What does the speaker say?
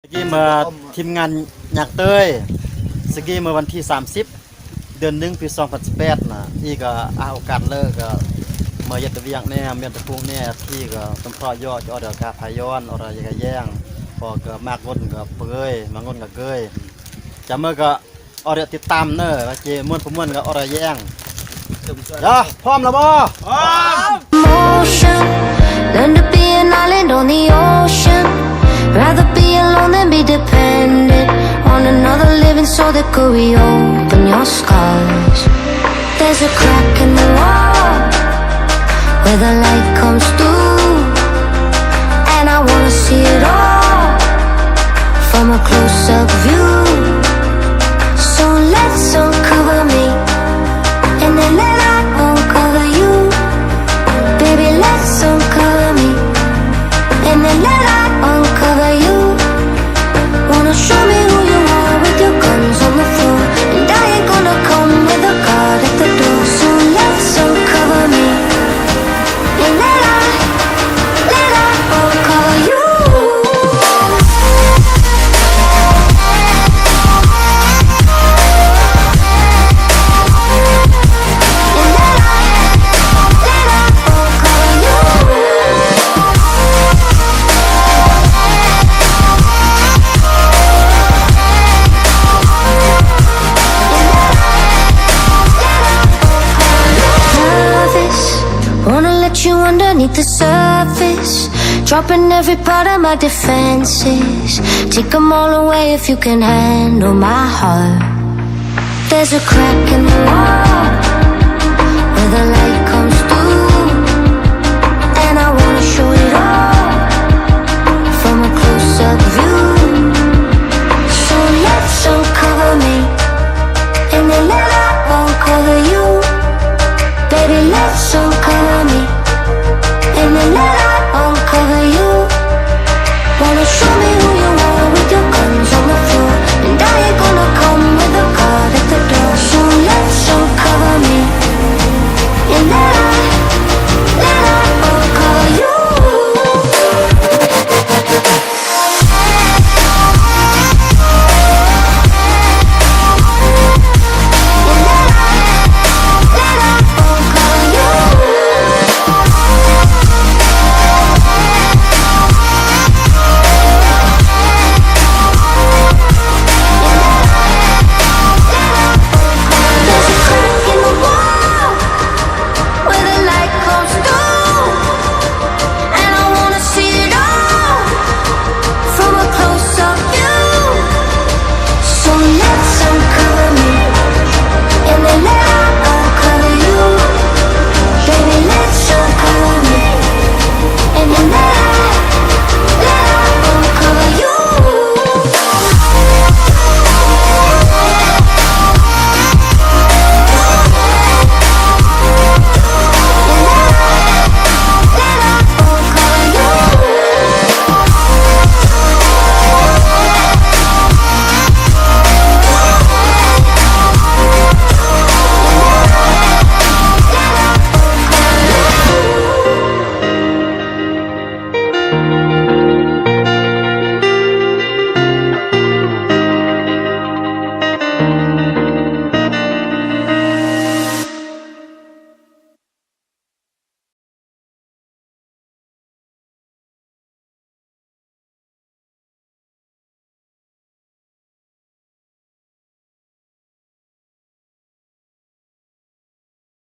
สกี้มาทีมงานอยากเต้ยสกี้มาวันที่30เดือน1ปี2018นะอีก็โอกาสเลิกก็มาเยตเวียงเนี่ยเมียนตะพุงเนี่ยที่ก็ต้นพอย่อจอเดกาพายอนอะไรอย่างแย่งพอก็มากงนก็เปยมางนก็เกยจะเมื่อก็อรติดตามเนอะว่าเจม่วนผู้ม่วนก็อรแย่งพร้อมแล้วบ่ Motion, learn to be an island on the ocean. Rather be alone than be dependent on another living soul that could reopen your scars. There's a crack in the wall where the light comes through, and I wanna see it all from a close-up view. So let's uncover me, and then let I uncover you. Baby, let's uncover me, and then let I uncover you. Wanna show me who you are with your guns on the floor, and I ain't gonna come with a guard at the door. So let's uncover me, and let I uncover you. Wanna let you underneath the surface, dropping every part of my defenses. Take them all away if you can handle my heart. There's a crack in the wall where the light